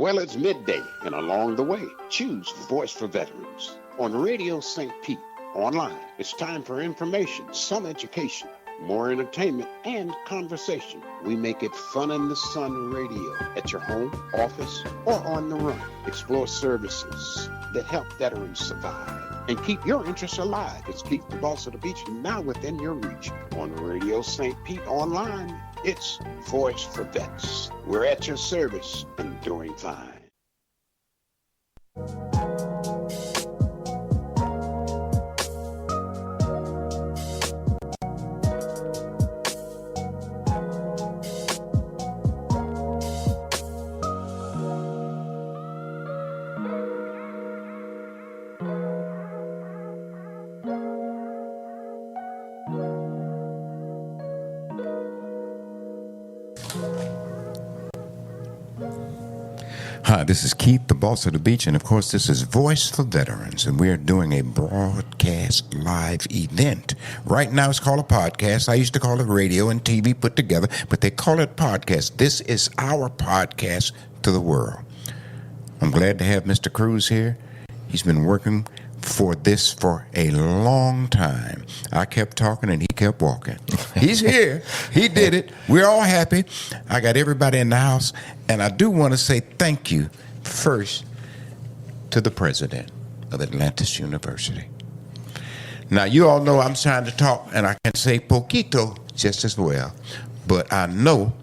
Well, it's midday, and along the way, choose Voice for Veterans. On Radio St. Pete, online, it's time for information, some education, more entertainment, and conversation. We make it fun in the sun radio at your home, office, or on the run. Explore services that help veterans survive and keep your interests alive. It's Keith, the boss of the beach, now within your reach. On Radio St. Pete online, it's Voice for Vets. We're at your service and doing fine. Hi, this is Keith, the boss of the beach, and of course this is Voice for Veterans, and we are doing a broadcast live event. Right now it's called a podcast. I used to call it radio and TV put together, but they call it podcast. This is our podcast to the world. I'm glad to have Mr. Cruz here. He's been working for this for a long time. I kept talking and he kept walking. He's here. He did it. We're all happy. I got everybody in the house. And I do want to say thank you first to the president of Atlantis University. Now, you all know I'm trying to talk and I can say poquito just as well. But I know.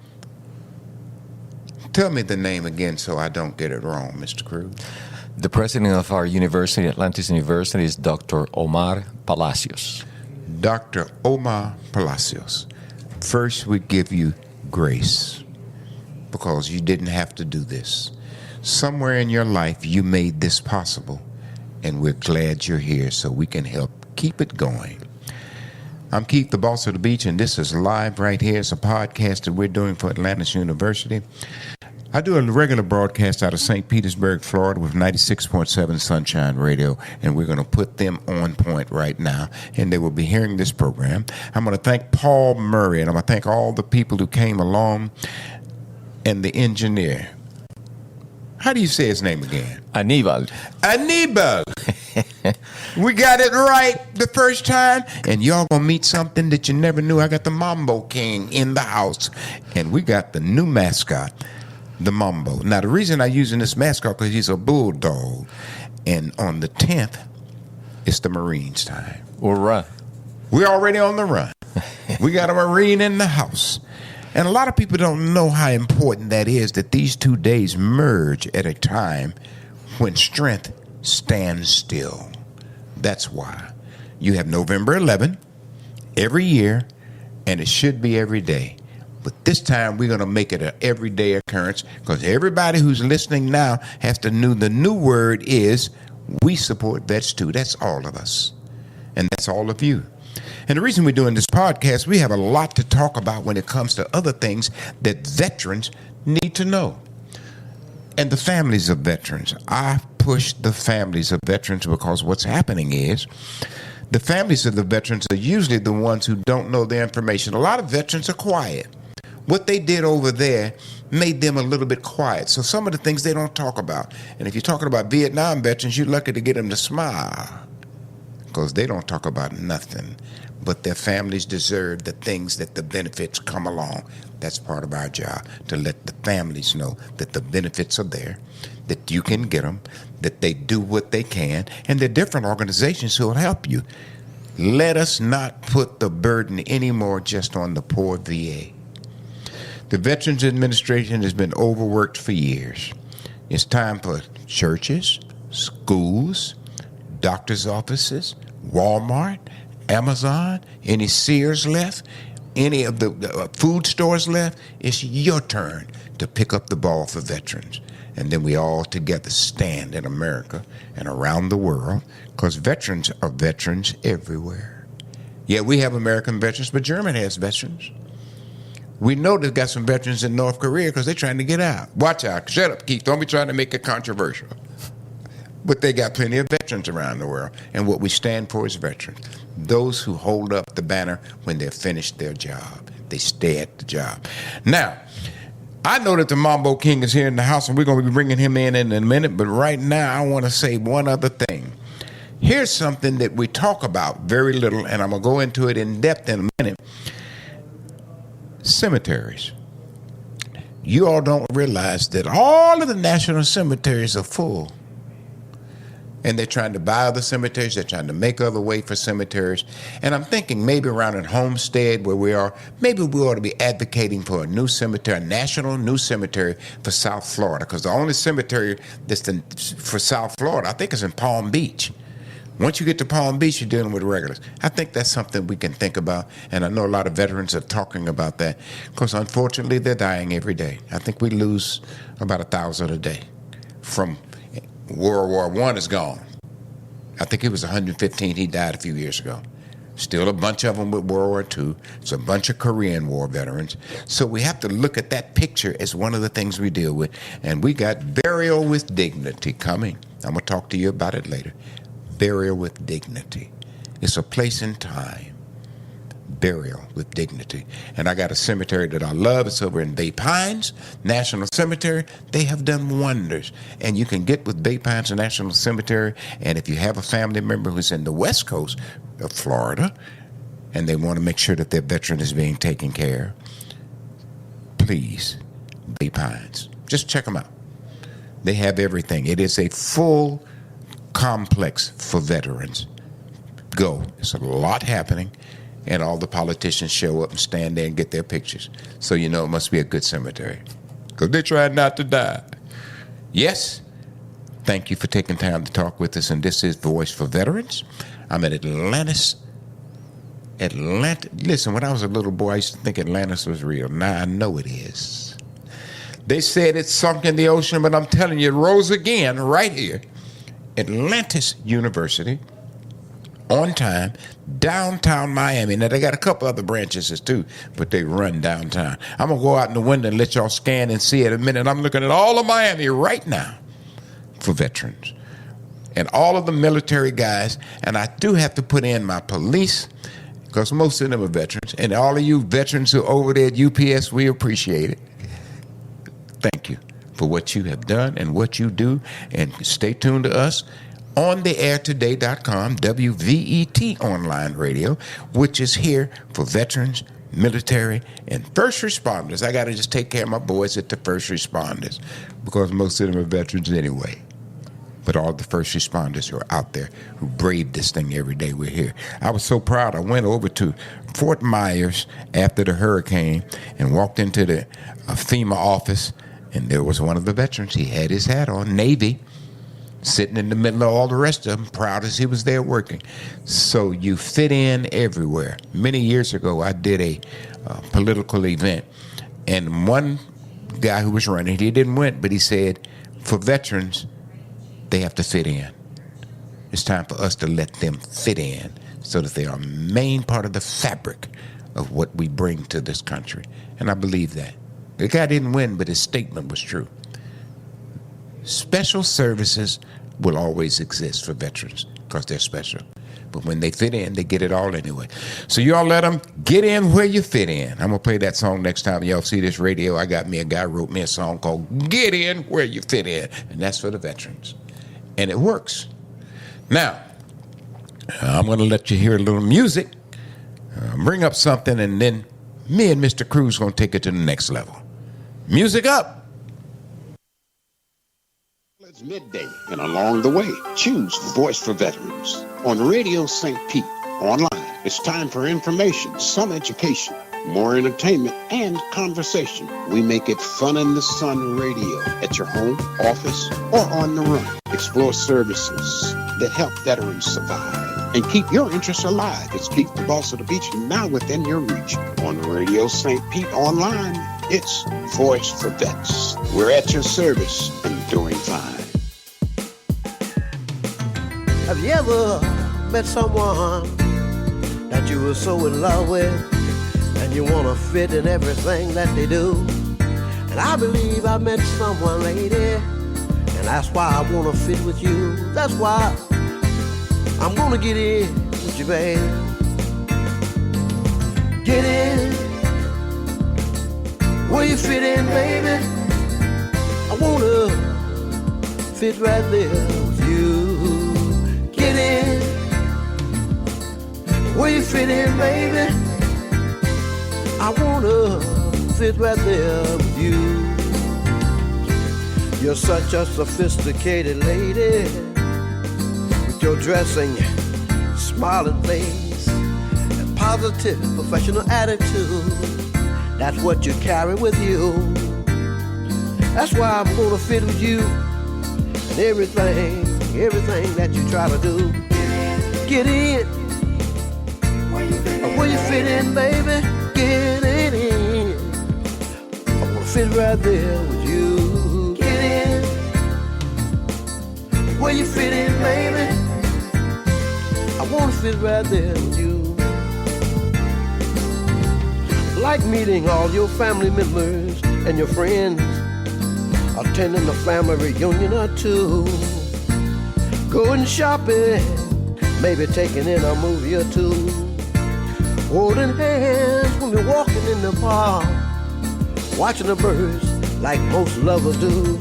Tell me the name again so I don't get it wrong, Mr. Cruz. The president of our university, Atlantis University, is Dr. Omar Palacios. Dr. Omar Palacios. First, we give you grace because you didn't have to do this. Somewhere in your life, you made this possible, and we're glad you're here so we can help keep it going. I'm Keith, the boss of the beach, and this is live right here. It's a podcast that we're doing for Atlantis University. I do a regular broadcast out of St. Petersburg, Florida with 96.7 Sunshine Radio, and we're going to put them on point right now, and they will be hearing this program. I'm going to thank Paul Murray, and I'm going to thank all the people who came along, and the engineer. How do you say his name again? Aníbal. Aníbal. We got it right the first time, and y'all going to meet something that you never knew. I got the Mambo King in the house, and we got the new mascot, the Mambo. Now, the reason I'm using this mascot because he's a bulldog. And on the 10th, it's the Marines time. Hurrah. We're already on the run. We got a Marine in the house. And a lot of people don't know how important that is, that these 2 days merge at a time when strength stands still. That's why. You have November 11 every year, and it should be every day. But this time, we're going to make it an everyday occurrence because everybody who's listening now has to know the new word is we support vets too. That's all of us. And that's all of you. And the reason we're doing this podcast, we have a lot to talk about when it comes to other things that veterans need to know. And the families of veterans. I push the families of veterans because what's happening is the families of the veterans are usually the ones who don't know the information. A lot of veterans are quiet. What they did over there made them a little bit quiet. So some of the things they don't talk about. And if you're talking about Vietnam veterans, you're lucky to get them to smile because they don't talk about nothing. But their families deserve the things that the benefits come along. That's part of our job, to let the families know that the benefits are there, that you can get them, that they do what they can, and there are different organizations who will help you. Let us not put the burden anymore just on the poor VA. The Veterans Administration has been overworked for years. It's time for churches, schools, doctor's offices, Walmart, Amazon, any Sears left, any of the food stores left. It's your turn to pick up the ball for veterans. And then we all together stand in America and around the world because veterans are veterans everywhere. Yeah, we have American veterans, but Germany has veterans. We know they've got some veterans in North Korea because they're trying to get out. Watch out. Shut up, Keith. Don't be trying to make it controversial. But they got plenty of veterans around the world. And what we stand for is veterans. Those who hold up the banner when they've finished their job. They stay at the job. Now, I know that the Mambo King is here in the house, and we're going to be bringing him in a minute. But right now, I want to say one other thing. Here's something that we talk about very little, and I'm going to go into it in depth in a minute. Cemeteries. You all don't realize that all of the national cemeteries are full. And they're trying to buy other cemeteries. They're trying to make other way for cemeteries. And I'm thinking maybe around in Homestead where we are, maybe we ought to be advocating for a new cemetery, a national new cemetery for South Florida. Because the only cemetery for South Florida, I think, is in Palm Beach. Once you get to Palm Beach, you're dealing with regulars. I think that's something we can think about. And I know a lot of veterans are talking about that. Because unfortunately, they're dying every day. I think we lose about 1,000 a day from World War I is gone. I think it was 115. He died a few years ago. Still a bunch of them with World War II. It's a bunch of Korean War veterans. So we have to look at that picture as one of the things we deal with. And we got Burial with Dignity coming. I'm going to talk to you about it later. Burial with Dignity. It's a place and time. Burial with Dignity. And I got a cemetery that I love. It's over in Bay Pines National Cemetery. They have done wonders. And you can get with Bay Pines National Cemetery. And if you have a family member who's in the West Coast of Florida and they want to make sure that their veteran is being taken care of, please, Bay Pines. Just check them out. They have everything. It is a full complex for veterans. Go. There's a lot happening. And all the politicians show up and stand there and get their pictures. So you know it must be a good cemetery. Because they tried not to die. Yes, thank you for taking time to talk with us. And this is Voice for Veterans. I'm at Atlantis. Listen, when I was a little boy, I used to think Atlantis was real. Now I know it is. They said it sunk in the ocean, but I'm telling you, it rose again right here. Atlantis University. On time, downtown Miami. Now, they got a couple other branches too, but they run downtown. I'm going to go out in the window and let y'all scan and see it in a minute. I'm looking at all of Miami right now for veterans and all of the military guys. And I do have to put in my police because most of them are veterans. And all of you veterans who are over there at UPS, we appreciate it. Thank you for what you have done and what you do. And stay tuned to us. OnTheAirToday.com, WVET online radio, which is here for veterans, military, and first responders. I got to just take care of my boys at the first responders because most of them are veterans anyway. But all the first responders who are out there who brave this thing every day, we're here. I was so proud. I went over to Fort Myers after the hurricane and walked into the FEMA office, and there was one of the veterans. He had his hat on, Navy, sitting in the middle of all the rest of them, proud as he was there working. So you fit in everywhere. Many years ago, I did a political event, and one guy who was running, he didn't win, but he said, for veterans, they have to fit in. It's time for us to let them fit in so that they are a main part of the fabric of what we bring to this country. And I believe that. The guy didn't win, but his statement was true. Special services will always exist for veterans because they're special. But when they fit in, they get it all anyway. So y'all let them get in where you fit in. I'm going to play that song next time y'all see this radio. I got me a guy wrote me a song called Get In Where You Fit In. And that's for the veterans. And it works. Now, I'm going to let you hear a little music, bring up something, and then me and Mr. Cruz are going to take it to the next level. Music up. It's midday, and along the way, choose Voice for Veterans on Radio St. Pete. Online, it's time for information, some education, more entertainment, and conversation. We make it fun in the sun radio at your home, office, or on the run. Explore services that help veterans survive and keep your interests alive. It's Pete, the boss of the beach, now within your reach. On Radio St. Pete online, it's Voice for Vets. We're at your service and doing fine. Have you ever met someone that you were so in love with and you want to fit in everything that they do? And I believe I met someone, lady, and that's why I want to fit with you. That's why I'm going to get in with you, babe. Get in Where you fit in, baby? I wanna fit right there with you. Get in. Where you fit in, baby? I wanna fit right there with you. You're such a sophisticated lady, with your dressing, smiling face, and positive professional attitude. That's what you carry with you. That's why I'm gonna fit with you and everything that you try to do. Get in. Where you fit in, baby? Get in. I wanna fit right there with you. Get in. Where you fit in, baby? I wanna fit right there with you. Like meeting all your family members and your friends, attending a family reunion or two, going shopping, maybe taking in a movie or two, holding hands when we're walking in the park, watching the birds like most lovers do.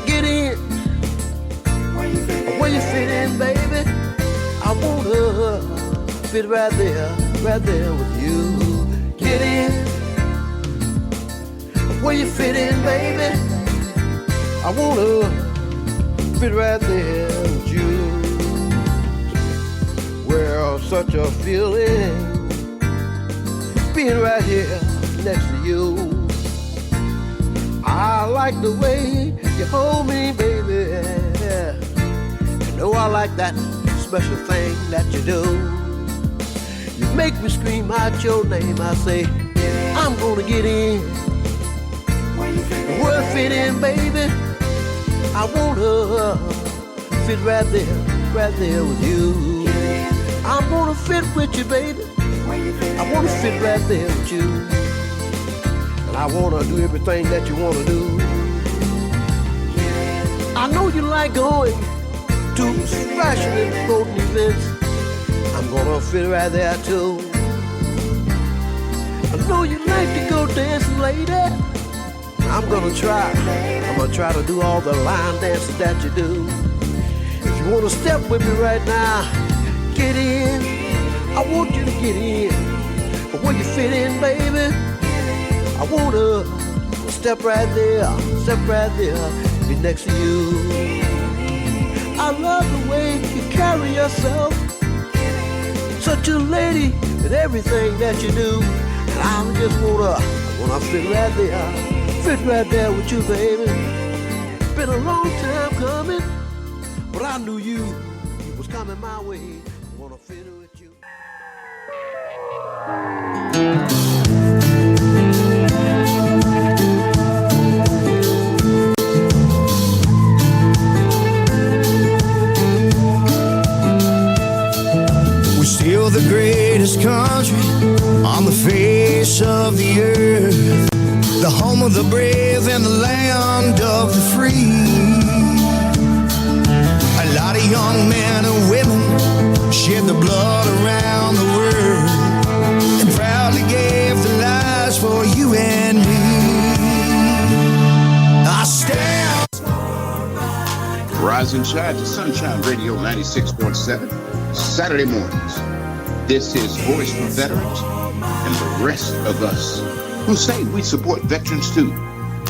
Get in. Where you fit in, baby? I wanna fit right there with you. Get in. Where you fit in, baby? I wanna fit right there with you. Well, such a feeling being right here next to you. I like the way you hold me, baby. You know I like that special thing that you do. You make me scream out your name. I say, I'm gonna get in. Where I fit in, baby? I wanna fit right there with you. I'm gonna fit with you, baby. I wanna fit right there with you. And I wanna do everything that you wanna do. I know you like going to fashion and promoting events. I'm gonna fit right there too. I know you like to go dancing, lady. I'm gonna try to do all the line dances that you do. If you wanna step with me right now, get in. I want you to get in. But where you fit in, baby, I wanna step right there, be next to you. I love the way you carry yourself, such a lady in everything that you do. And I just wanna fit right there with you, baby. Been a long time coming, but I knew you was coming my way. Wanna fit with you. We're still the greatest country on the face of the earth, the home of the brave and the land of the free. A lot of young men and women shed their blood around the world and proudly gave their lives for you and me. I stand. Rise and shine to Sunshine Radio 96.7, Saturday mornings. This is Voice for Veterans and the rest of us who say we support veterans too.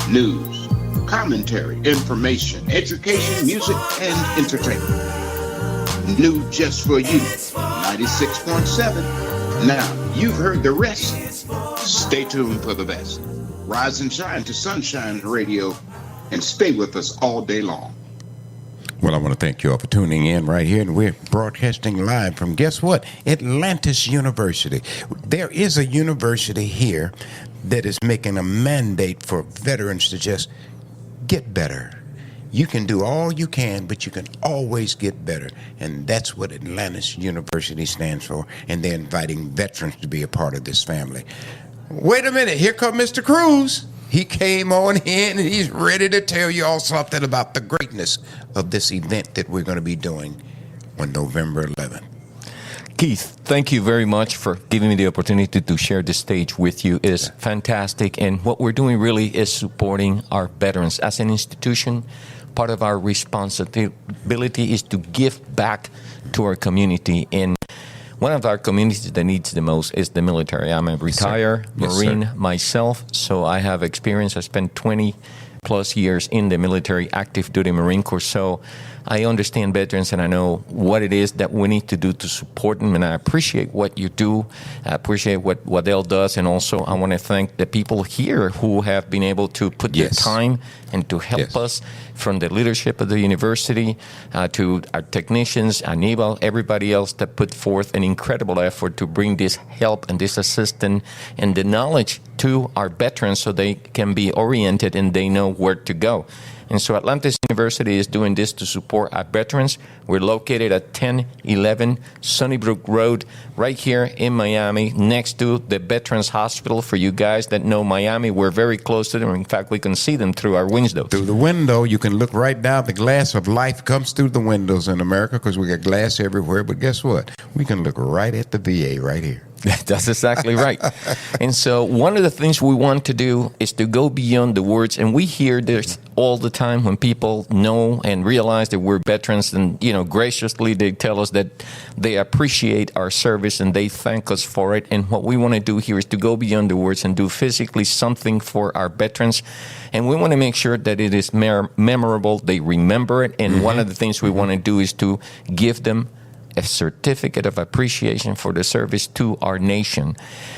News, commentary, information, education, music, and entertainment. New just for you, 96.7. Now, you've heard the rest. Stay tuned for the best. Rise and shine to Sunshine Radio and stay with us all day long. Well, I want to thank you all for tuning in right here, and we're broadcasting live from, guess what, Atlantis University. There is a university here that is making a mandate for veterans to just get better. You can do all you can, but you can always get better, and that's what Atlantis University stands for, and they're inviting veterans to be a part of this family. Wait a minute, here comes Mr. Cruz. He came on in and he's ready to tell you all something about the greatness of this event that we're going to be doing on November 11th. Keith, thank you very much for giving me the opportunity to share the stage with you. It is fantastic. And what we're doing really is supporting our veterans. As an institution, part of our responsibility is to give back to our community. And one of our communities that needs the most is the military. I'm a retired Marine myself, so I have experience. I spent 20 plus years in the military, active duty Marine Corps. So I understand veterans and I know what it is that we need to do to support them. And I appreciate what you do. I appreciate what Waddell does. And also I want to thank the people here who have been able to put their time and to help us, from the leadership of the university to our technicians, Anibal, everybody else that put forth an incredible effort to bring this help and this assistance and the knowledge to our veterans so they can be oriented and they know where to go. And so Atlantis University is doing this to support our veterans. We're located at 1011 Sunnybrook Road, right here in Miami, next to the Veterans Hospital. For you guys that know Miami, we're very close to them. In fact, we can see them through our windows. Through the window, you can look right down. The glass of life comes through the windows in America because we got glass everywhere. But guess what? We can look right at the VA right here. That's exactly right. And so one of the things we want to do is to go beyond the words. And we hear this all the time when people know and realize that we're veterans, and, you know, graciously they tell us that they appreciate our service and they thank us for it. And what we want to do here is to go beyond the words and do physically something for our veterans. And we want to make sure that it is memorable. They remember it. And one of the things we want to do is to give them a certificate of appreciation for the service to our nation.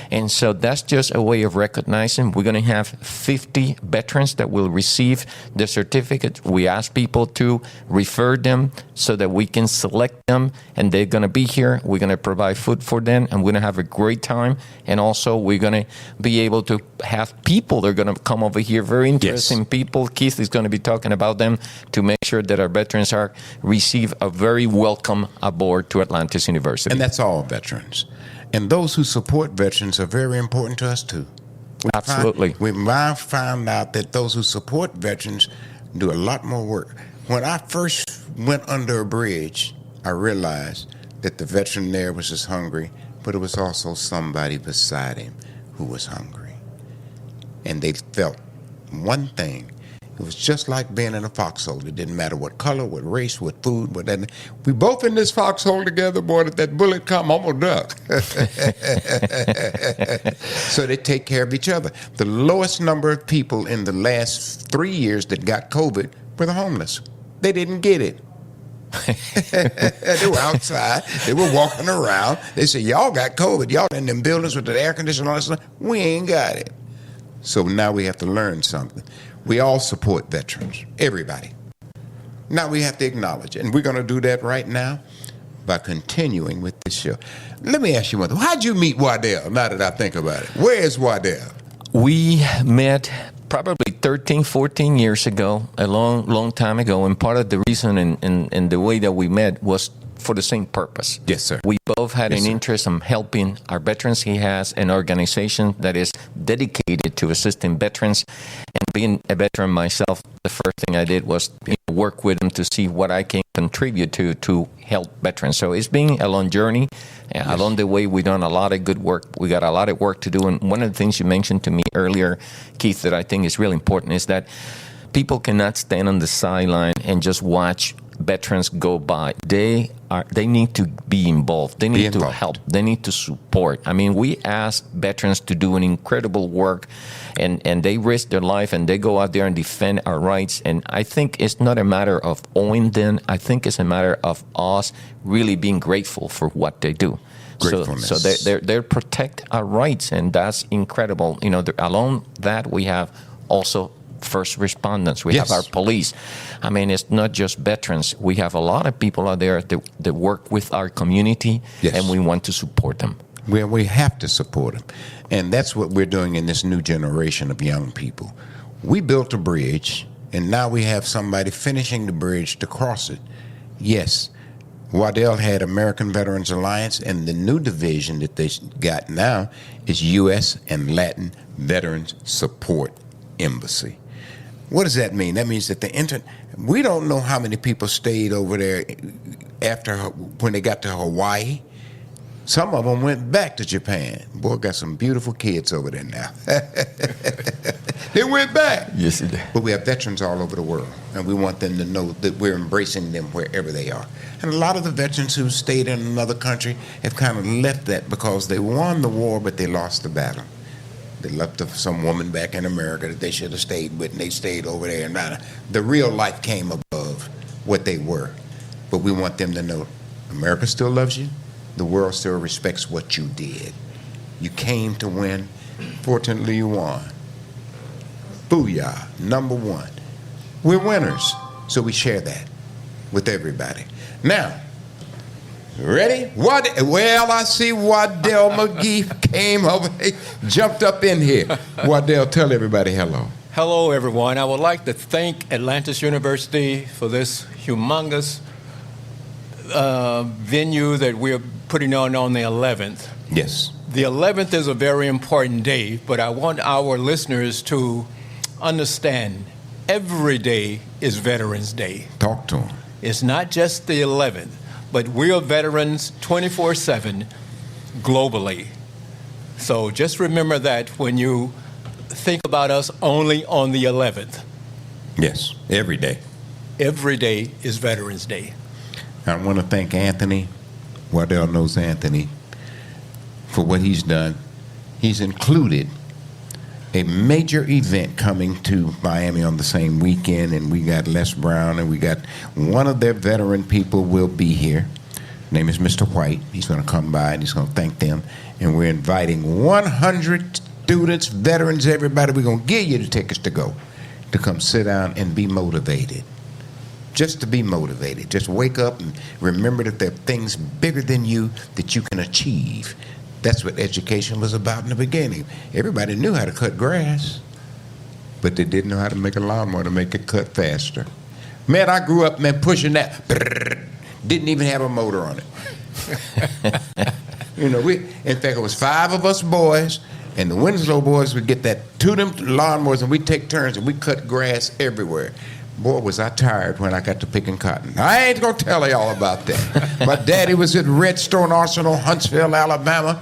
And so that's just a way of recognizing. We're going to have 50 veterans that will receive the certificate. We ask people to refer them so that we can select them, and they're going to be here. We're going to provide food for them, and we're going to have a great time. And also we're going to be able to have people that are going to come over here, very interesting people. Keith is going to be talking about them to make sure that our veterans receive a very welcome aboard to Atlantis University. And that's all veterans. And those who support veterans are very important to us, too. Absolutely. We found out that those who support veterans do a lot more work. When I first went under a bridge, I realized that the veteran there was just hungry, but it was also somebody beside him who was hungry. And they felt one thing. It was just like being in a foxhole. It didn't matter what color, what race, what food, what that. We both in this foxhole together, boy. If that bullet come, I'm gonna duck. So they take care of each other. The lowest number of people in the last 3 years that got COVID were the homeless. They didn't get it. They were outside. They were walking around. They said, "Y'all got COVID. Y'all in them buildings with the air conditioning and all that stuff. We ain't got it." So now we have to learn something. We all support veterans, everybody. Now we have to acknowledge it, and we're going to do that right now by continuing with this show. Let me ask you one thing. How'd you meet Waddell, now that I think about it? Where is Waddell? We met probably 13, 14 years ago, a long time ago, and part of the reason and the way that we met was for the same purpose. Yes, sir. We both had an interest in helping our veterans. He has an organization that is dedicated to assisting veterans. And being a veteran myself, the first thing I did was work with him to see what I can contribute to help veterans. So it's been a long journey. Along the way, we've done a lot of good work. We got a lot of work to do. And one of the things you mentioned to me earlier, Keith, that I think is really important is that people cannot stand on the sideline and just watch veterans go by. They need to be involved. They need to help. They need to support. I mean, we ask veterans to do an incredible work, and they risk their life, and they go out there and defend our rights. And I think it's not a matter of owing them. I think it's a matter of us really being grateful for what they do. So they protect our rights, and that's incredible. You know, along that we have also first responders. We have our police. I mean, it's not just veterans. We have a lot of people out there that work with our community, and we want to support them. We have to support them. And that's what we're doing in this new generation of young people. We built a bridge, and now we have somebody finishing the bridge to cross it. Yes, Waddell had American Veterans Alliance, and the new division that they got now is U.S. and Latin Veterans Support Embassy. What does that mean? That means that we don't know how many people stayed over there when they got to Hawaii. Some of them went back to Japan. Boy, got some beautiful kids over there now. They went back. Yes, it did. But we have veterans all over the world, and we want them to know that we're embracing them wherever they are. And a lot of the veterans who stayed in another country have kind of left that because they won the war, but they lost the battle. They left some woman back in America that they should have stayed with, and they stayed over there. And the real life came above what they were. But we want them to know America still loves you. The world still respects what you did. You came to win. Fortunately, you won. Booyah, number one. We're winners, so we share that with everybody. Now, ready? Well, I see Waddell McGee came over, jumped up in here. Waddell, tell everybody hello. Hello, everyone. I would like to thank Atlantis University for this humongous venue that we're putting on the 11th. Yes. The 11th is a very important day, but I want our listeners to understand every day is Veterans Day. Talk to them. It's not just the 11th, but we are veterans 24/7 globally. So just remember that when you think about us only on the 11th. Yes, every day. Every day is Veterans Day. I want to thank Anthony. Waddell knows Anthony for what he's done. He's included a major event coming to Miami on the same weekend, and we got Les Brown, and we got one of their veteran people will be here. His name is Mr. White. He's going to come by, and he's going to thank them. And we're inviting 100 students, veterans, everybody. We're going to give you the tickets to go, to come sit down and be motivated. Just to be motivated. Just wake up and remember that there are things bigger than you that you can achieve. That's what education was about in the beginning. Everybody knew how to cut grass, but they didn't know how to make a lawnmower to make it cut faster. Man, I grew up, man, pushing that. Didn't even have a motor on it. In fact, it was 5 of us boys, and the Winslow boys would get that 2 of them lawnmowers, and we'd take turns, and we'd cut grass everywhere. Boy, was I tired when I got to picking cotton. I ain't going to tell y'all about that. My daddy was at Redstone Arsenal, Huntsville, Alabama,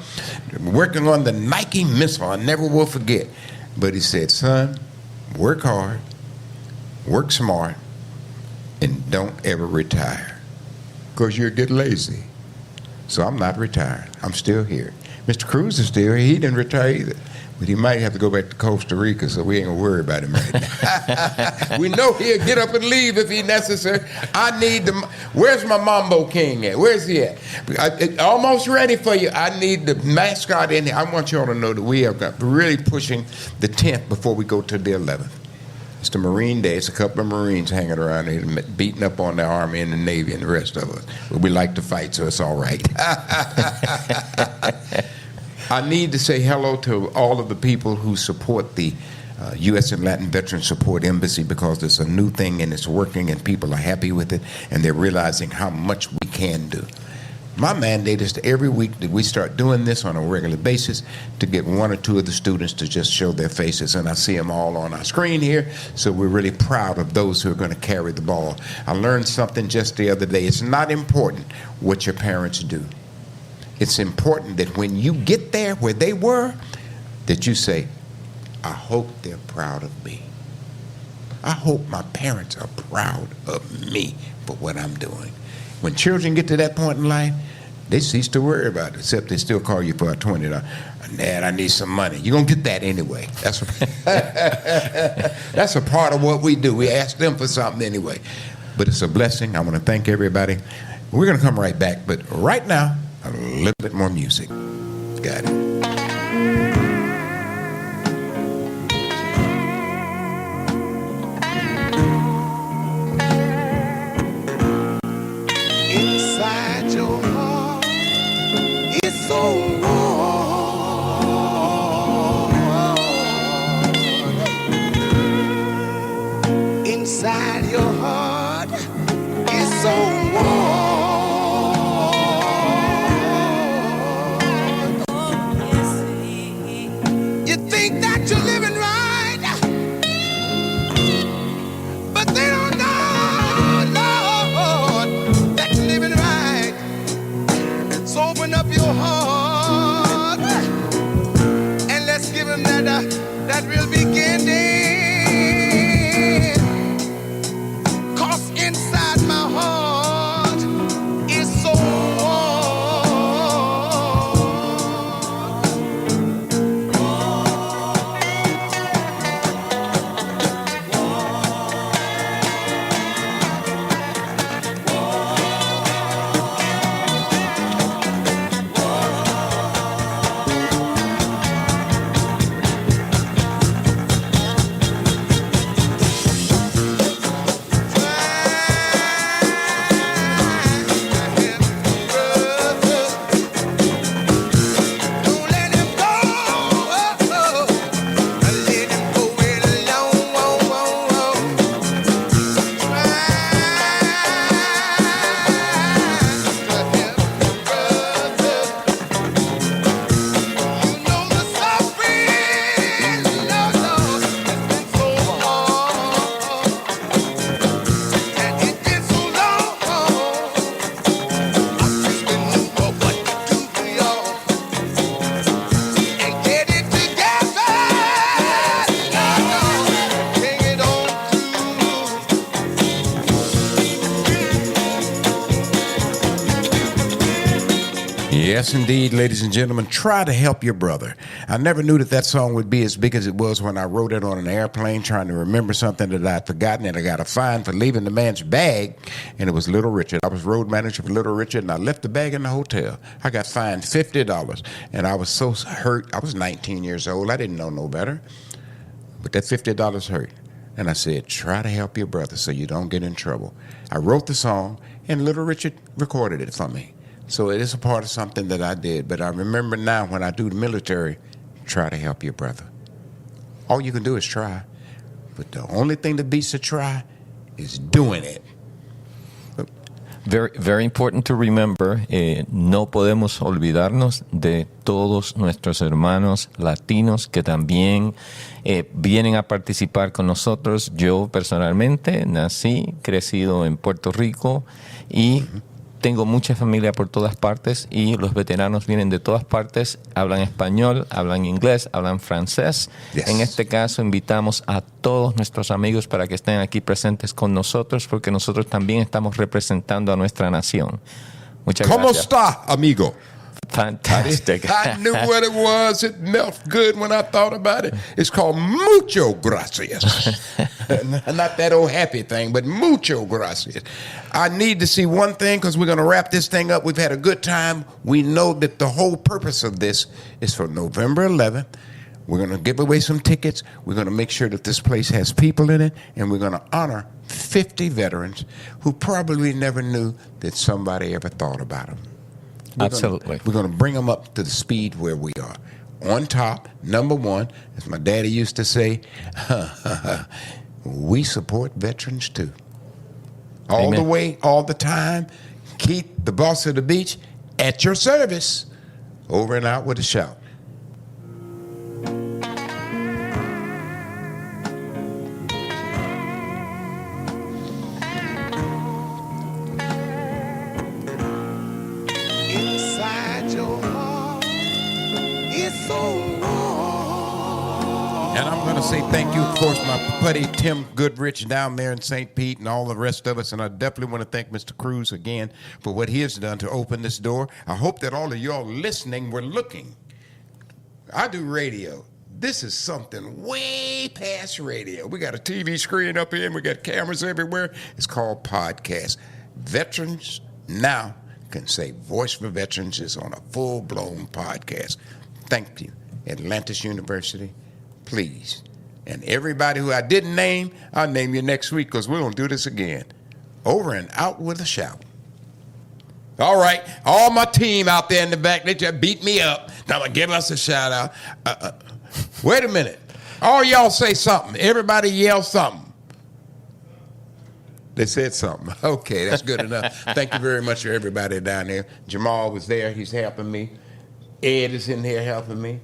working on the Nike missile. I never will forget. But he said, son, work hard, work smart, and don't ever retire, because you'll get lazy. So I'm not retired. I'm still here. Mr. Cruz is still here. He didn't retire either. But he might have to go back to Costa Rica, so we ain't going to worry about him right now. We know he'll get up and leave if he's necessary. Where's my Mambo King at? Where's he at? Almost ready for you. I need the mascot in here. I want y'all to know that we are really pushing the 10th before we go to the 11th. It's the Marine Day. It's a couple of Marines hanging around here beating up on the Army and the Navy and the rest of us. But we like to fight, so it's all right. I need to say hello to all of the people who support the U.S. and Latin Veteran Support Embassy, because it's a new thing and it's working and people are happy with it and they're realizing how much we can do. My mandate is to every week that we start doing this on a regular basis to get 1 or 2 of the students to just show their faces, and I see them all on our screen here, so we're really proud of those who are going to carry the ball. I learned something just the other day. It's not important what your parents do. It's important that when you get there where they were, that you say, I hope they're proud of me. I hope my parents are proud of me for what I'm doing. When children get to that point in life, they cease to worry about it, except they still call you for a $20. Dad, I need some money. You're going to get that anyway. That's a part of what we do. We ask them for something anyway. But it's a blessing. I want to thank everybody. We're going to come right back, but right now, a little bit more music. Got it. Inside your heart, it's so warm. Inside your heart, it's so warm. Yes, indeed, ladies and gentlemen. Try to help your brother. I never knew that song would be as big as it was when I wrote it on an airplane trying to remember something that I'd forgotten, and I got a fine for leaving the man's bag, and it was Little Richard. I was road manager for Little Richard, and I left the bag in the hotel. I got fined $50, and I was so hurt. I was 19 years old. I didn't know no better, but that $50 hurt. And I said, try to help your brother so you don't get in trouble. I wrote the song, and Little Richard recorded it for me. So it is a part of something that I did. But I remember now when I do the military, try to help your brother. All you can do is try. But the only thing that beats a try is doing it. Very, very important to remember, no podemos olvidarnos de todos nuestros hermanos latinos que también vienen a participar con nosotros. Yo personalmente nací, crecido en Puerto Rico y tengo mucha familia por todas partes y los veteranos vienen de todas partes, hablan español, hablan inglés, hablan francés. Yes. En este caso invitamos a todos nuestros amigos para que estén aquí presentes con nosotros porque nosotros también estamos representando a nuestra nación. Muchas ¿Cómo gracias. está, amigo? Fantastic. I knew what it was. It felt good when I thought about it. It's called mucho gracias. Not that old happy thing, but mucho gracias. I need to see one thing because we're going to wrap this thing up. We've had a good time. We know that the whole purpose of this is for November 11th. We're going to give away some tickets. We're going to make sure that this place has people in it, and we're going to honor 50 veterans who probably never knew that somebody ever thought about them. Absolutely. We're going to bring them up to the speed where we are. On top, number one, as my daddy used to say, we support veterans too. All Amen. the way, all the time. Keith, the boss of the beach, at your service. Over and out with a shout. Inside your heart, it's so warm. And I'm going to say thank you, of course, my buddy Tim Goodrich down there in St. Pete and all the rest of us. And I definitely want to thank Mr. Cruz again for what he has done to open this door. I hope that all of y'all listening were looking. I do radio. This is something way past radio. We got a TV screen up here and we got cameras everywhere. It's called podcast. Veterans Now can say Voice for Veterans is on a full-blown podcast. Thank you, Atlantis University. Please. And everybody who I didn't name, I'll name you next week because we're going to do this again. Over and out with a shout. All right, all my team out there in the back, they just beat me up. Now give us a shout out. Wait a minute. All y'all say something. Everybody yell something. They said something. Okay, that's good enough. Thank you very much for everybody down there. Jamal was there. He's helping me. Ed is in here helping me.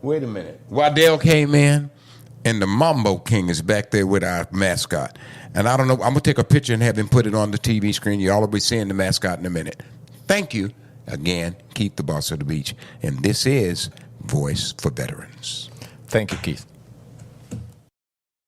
Wait a minute. Waddell came in, and the Mambo King is back there with our mascot. And I don't know. I'm going to take a picture and have him put it on the TV screen. Y'all will be seeing the mascot in a minute. Thank you again, Keith, the boss of the beach. And this is Voice for Veterans. Thank you, Keith.